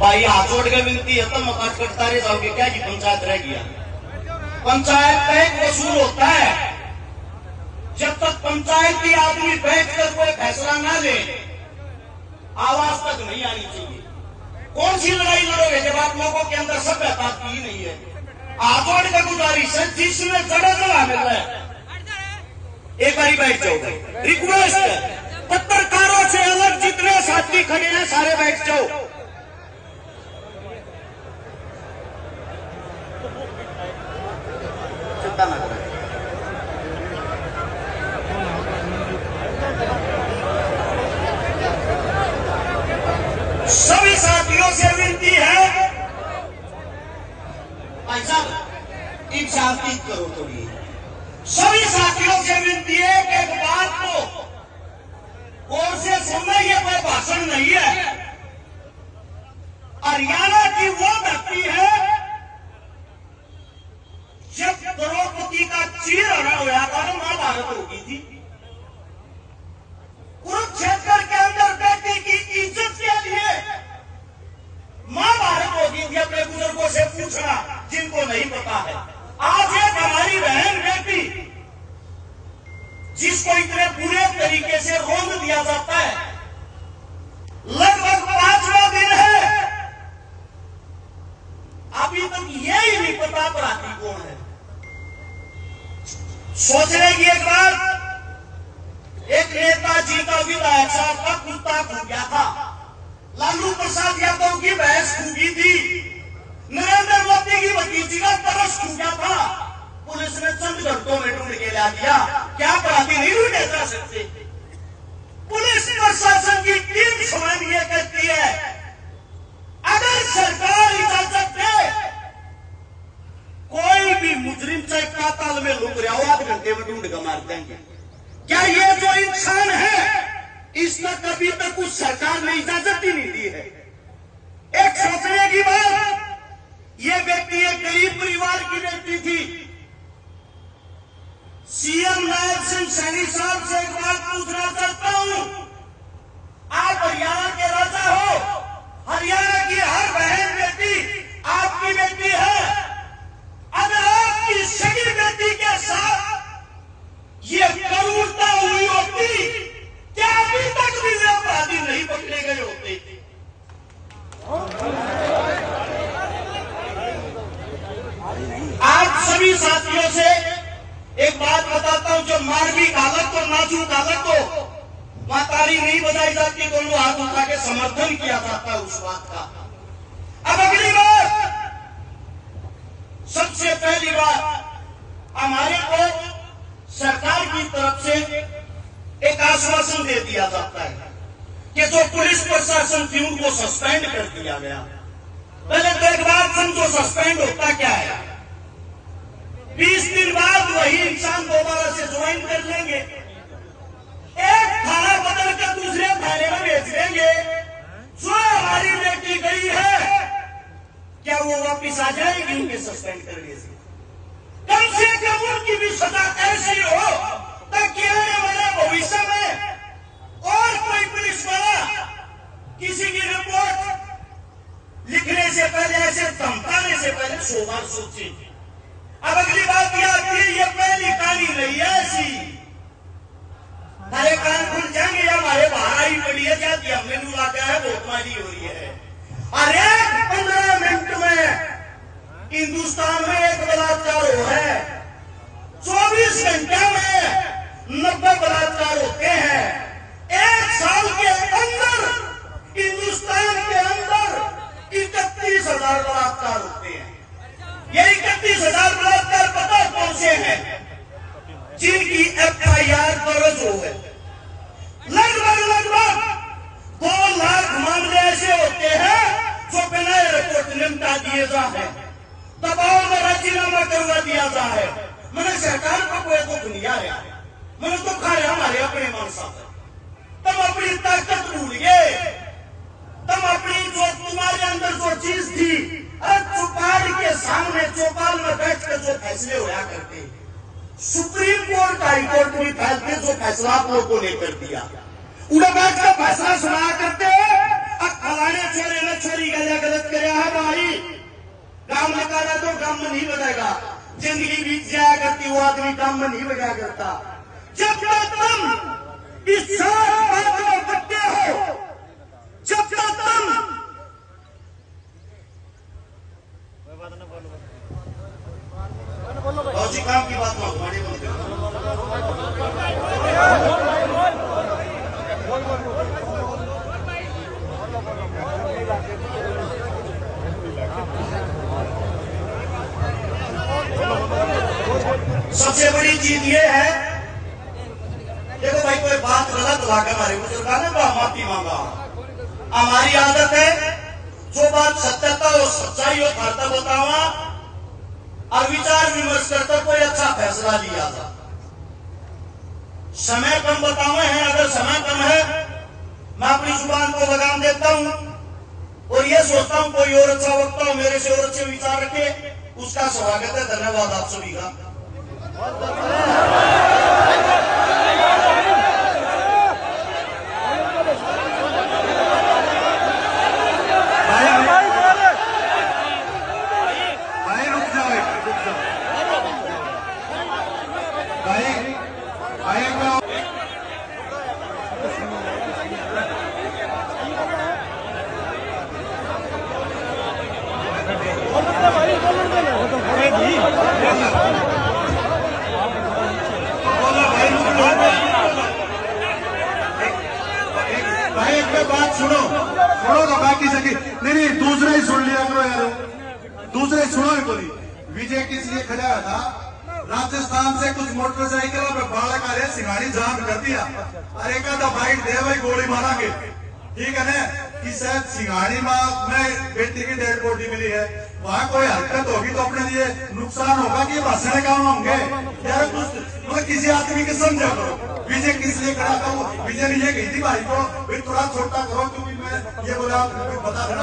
भाई हाथ जोड़ के विनती है, तो मकान कटता रहे जाओगे क्या जी? पंचायत रह गया। पंचायत का एक वसूल होता है, जब तक पंचायत की आदमी बैठकर कोई फैसला ना ले, आवाज तक नहीं आनी चाहिए। कौन सी लड़ाई लड़ोगे जब आप लोगों के अंदर सभ्यता की नहीं है? आजोड़ का गुजारिश है, जिसमें जड़ा जड़ा मिल रहा है एक बारी बैठ जाओ। रिक्वेस्ट है, पत्रकारों से अलग जितने साथी खड़े हैं सारे बैठ जाओ। चिंता ना करें। सभी साथियों से विनती है, भाई साहब इंसाफी करो थोड़ी। सभी साथियों से विनती है कि एक बात को और से सुनना, ये कोई भाषण नहीं है। हरियाणा की वो धरती है जब द्रौपदी का चीरहरण हुआ था तो महाभारत होगी थी। कुरुक्षेत्र के अंदर बेटी की इज्जत के लिए महाभारत होगी थी। अपने बुजुर्गों से पूछना जिनको नहीं पता है। आज एक हमारी बहन बेटी जिसको इतने बुरे तरीके से रोक दिया जाता है, लगभग 5वां दिन है, अभी तक यही नहीं पता अपराधी कौन है। सोचने की एक बात, एक नेताजी का विधायक साहब का कुत्ता खो गया था, लालू प्रसाद यादव की भैंस खूबी थी, नरेंद्र मोदी की भतीजी का तरस खो गया था, पुलिस ने चंद घंटों में ढूंढ के ला दिया। क्या अपराधी नहीं ढूंढे जा सकते? पुलिस प्रशासन की टीम स्वयं ये कहती है, अगर सरकार इजाजत दे, कोई भी मुजरिम चाहे पाताल में लुक रहा हो, 8 घंटे में ढूंढ कर मार देंगे। क्या ये जो इंसान है, इसने कभी तक उस सरकार ने इजाजत ही नहीं दी है? एक सोचने की बात, ये व्यक्ति एक गरीब परिवार की व्यक्ति थी। सीएम नायब सिंह सैनी साहब से एक बात पूछना चाहता हूं, आप हरियाणा के राजा हो, हरियाणा की हर बहन बेटी आपकी बेटी है। अगर आपकी सगी बेटी के साथ ये क्रूरता हुई होती, क्या अभी तक भी वे अपराधी नहीं पकड़े गए होते? आज सभी साथियों से एक बात बताता हूं, जो मार्मिक हालत को, नाजुक हालत को वहां ताली नहीं बजाई जाती, दोनों हाथ उठा के समर्थन किया जाता है उस बात का। अब अगली बात, सबसे पहली बात, हमारे को सरकार की तरफ से एक आश्वासन दे दिया जाता है कि जो पुलिस प्रशासन थी उनको सस्पेंड कर दिया गया। पहले तो एक बात समझो, सस्पेंड होता क्या है? 20 दिन बाद वही इंसान दोबारा से ज्वाइन कर लेंगे, एक थाना बदल कर दूसरे थाने में भेज देंगे। जो हमारी बेटी गई है, क्या वो वापिस आ जाएगी उनके सस्पेंड करने से? कम से कम उनकी भी सजा ऐसी हो ताकि आने वाले भविष्य में और कोई पुलिस वाला किसी की रिपोर्ट लिखने से पहले, ऐसे धमकाने से पहले 100 बार सोचे। अब अगली बात यह आती है, ये पहली कहानी नहीं है ऐसी। हमारे कान खुल जाएंगे या हमारे बाहर आई पड़ी है, जाती हमने लगा क्या है, भोटमारी हो रही है। अरे 15 मिनट में हिंदुस्तान में एक बलात्कार हो है, 24 घंटे में 90 बलात्कार होते हैं। 1 साल के अंदर हिंदुस्तान के अंदर 31,000 बलात्कार होते हैं। ये 31,000 बलात्कार पता कौन से हैं? जिनकी FIR दर्ज हो है। लगभग 2 लाख मामले ऐसे होते हैं जो बिना रिपोर्ट निपटा दिए जाते हैं, दबाव में राजीनामा करवा दिया जा है। मैंने सरकार को कोई दुख नहीं आ रहा, मैंने दुख आ रहा हमारे अपने मन साथ। तुम अपनी ताकत भूल गए, तुम अपनी जो तुम्हारे अंदर जो चीज थी, चौपाल के सामने चौपाल में बैठकर जो फैसले होया करते, सुप्रीम कोर्ट हाई कोर्ट में फैसले जो फैसला आप लोगों ने कर दिया, उन्हें बैठकर फैसला सुनाया करते। अब फलाने छोरे ने छोरी गले काम निकाला तो काम में नहीं बजाएगा। जिंदगी बीत जाया करती, वो आदमी काम में नहीं बजाया करता। जब तक तुम इस बात में बट्टे हो, जब तक तुम फौजी काम की बात मत बड़ी बोलते हो। सबसे बड़ी चीज ये है, देखो भाई कोई बात गलत लाकर हमारे बुजुर्गों ने तो माफी मांगा। हमारी आदत है जो बात सत्यता हो, सच्चाई हो, खाता बतावा और विचार विमर्श करता कोई अच्छा फैसला लिया था। समय कम बतावे हैं, अगर समय कम है मैं अपनी जुबान को लगाम देता हूं और ये सोचता हूं कोई और अच्छा वक्ता हो मेरे से और अच्छे विचार रखे, उसका स्वागत है। धन्यवाद आप सभी का। भाई एक बात सुनो तो बाकी सके नहीं दूसरा ही सुन लिया करो यार, दूसरे सुनो ही बोली। विजय किस लिए खड़ा था? राजस्थान से कुछ मोटरसाइकिलों पे बालक आ रहे, सिंगाड़ी जाम कर दिया। अरे का बाइक दे भाई, गोली मारांगे, ठीक है ना? कि शायद सिंगाड़ी में बेटी की डेड बॉडी मिली है, वहाँ कोई हरकत होगी तो अपने लिए नुकसान होगा कि भाषण काम होंगे यार। कुछ मतलब किसी आदमी के समझा करो। विजय किस लिए खड़ा था? विजय ने ये कही थी भाई को भाई थोड़ा छोटा करो, क्योंकि मैं ये बोला बता देना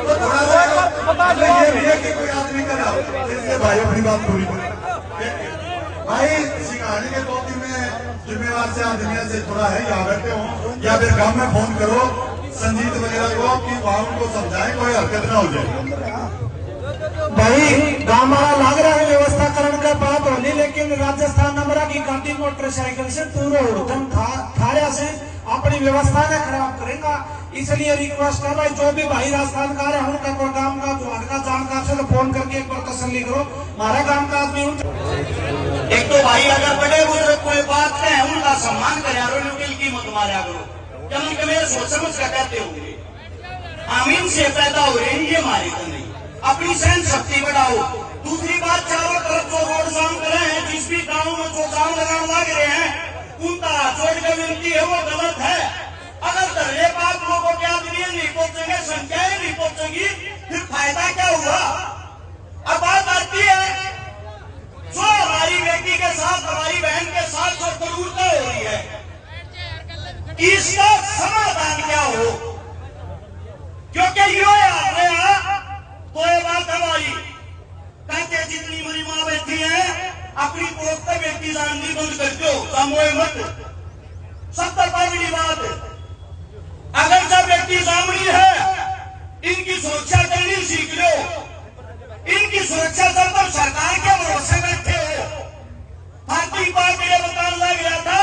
तो थोड़ा सा ये भी है कि कोई आदमी करा, इसलिए भाई अपनी बात पूरी भाई। सिंगाड़ी के 2 दिन में जिम्मेवार से आदमी से थोड़ा है, या बैठे हो या फिर गांव में फोन करो संजीत वगैरह को कि वहां उनको समझाए कोई हरकत ना हो जाए। भाई गाँव लाग रहा है व्यवस्था करण का बात होनी, लेकिन राजस्थान नंबरा की गाड़ी मोटरसाइकिल से पूरा उड़कन थारा से अपनी व्यवस्था ने खराब करेगा। इसलिए रिक्वेस्ट कर रहा है जो भी भाई राजस्थान का है उनका कोई काम का का जानकार से तो फोन करके एक बार तसल्ली करो, हमारा काम का आदमी। एक तो भाई अगर बड़े बुजुर्ग कोई बात है उनका सम्मान करा करो, उनकी कीमत मारा करो। कम कम सोच समझ कर कहते होंगे, आमीन से पैदा हो रहे हैं ये मारे तो नहीं, अपनी सहन शक्ति बढ़ाओ। दूसरी बात, चारों तरफ जो रोड जाम कर रहे हैं, जिस भी गांव में जो जाम लगाने लग रहे हैं, उनका जोड़ का विनती है वो गलत है। अगर धरने पास लोगों के आदमी नहीं पहुंचेंगे, संख्याएं नहीं पहुंचेगी, फिर फायदा क्या हुआ? अब बात आती है जो हमारी बेटी के साथ, हमारी बहन के साथ जो क्रूरता हो रही है, इसका समाधान क्या हो? क्योंकि यो याद रहा तो ये बात हमारी कहते जितनी मेरी माँ बैठी है अपनी कोख पे बेटी जाननी बंद कर दो, सामोए मत। 70 पहली बात, अगर जब बेटी सामनी है इनकी सुरक्षा करनी सीख लो। इनकी सुरक्षा जब तक सरकार के भरोसे बैठे हो। भारतीय पार्टी ने बताने लग गया था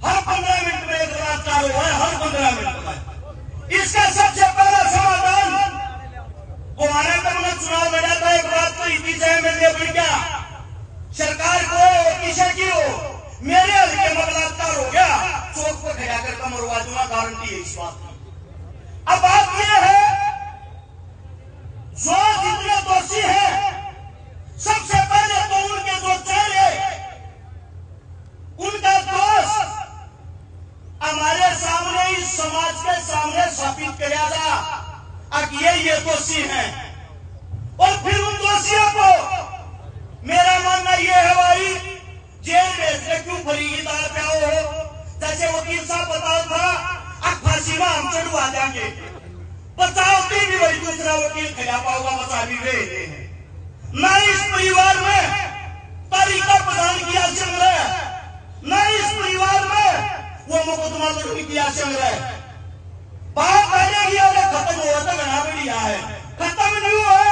हर 15 मिनट में एक बलात्कार हुआ है, हर 15 मिनट में। इसका सबसे पहला समाधान हमारे तक में चुनाव लड़ा था, एक बात तो इतनी जय मिलने बढ़ गया सरकार को किसे की हो, मेरे हल्के में बलात्कार हो गया, चौक पर खड़ा कर कमरवा दूंगा, गारंटी है इस बात की। अब बात यह है जो जितने दोषी है सबसे पहले तो उनके जो चेहरे, उनका दोष हमारे सामने, इस समाज के सामने स्थापित किया जा अब ये दोषी हैं, और फिर उन दोषियों को मेरा मानना ये है भाई जेल भेज के क्यों फरीगी दाल पे आओ। जैसे वकील साहब बताओ था अब फांसी में हम चढ़वा देंगे, बचावती भी वही दूसरा वकील खड़ा पाओगा, बचा भी रहे हैं। न इस परिवार में तरीका प्रदान किया संग्रह, न इस परिवार में वो मुकदमा लड़ने किया संग्रह। बात आएगी और खत्म हुआ तो घना बढ़िया है, खत्म नहीं हुआ है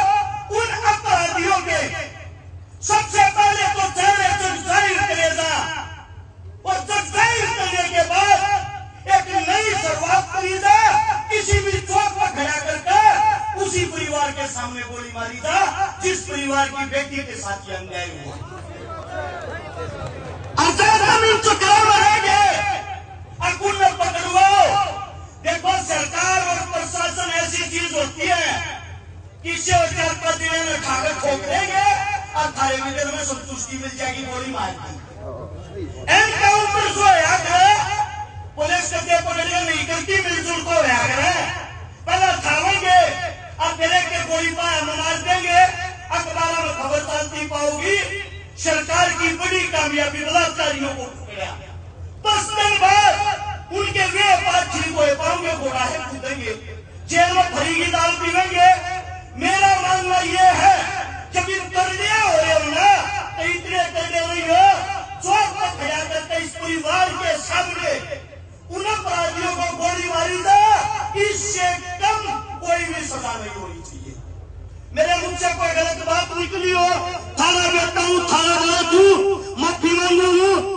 परिवार की बेटी के साथ ये अन्याय हुआ। जमीन चुकाव रहेंगे अकुन में पकड़वाओ। देखो सरकार और प्रशासन ऐसी चीज होती है कि इसे 4-5 दिन में खाकर ठोक देंगे और थारे विदर में संतुष्टि मिल जाएगी, गोली मार दी। एनकाउंटर जो है पुलिस करके पकड़ेगा नहीं करती, मिलजुल को पहले थामेंगे और मेरे के गोली मार देंगे। अखबारों में खबर चलती पाओगी सरकार की बड़ी कामयाबी बलात्कारियों को पकड़ा। 10 दिन बाद उनके वे बात ठीक हो पाओगे, गोराहे कूदेंगे, जेल में फरी की दाल पीवेंगे। मेरा मानना यह है जब इन करने हो रहे हो ना तो इतने करने रही हो चौक पर खड़ा करके इस परिवार के सामने उन अपराधियों को गोली मारी था, इससे कम कोई भी सजा नहीं होनी चाहिए। मेरे मुंह से कोई गलत बात निकली हो, थाना बेटा हूँ, थाना गलत हूँ, माफी मांगू हूँ,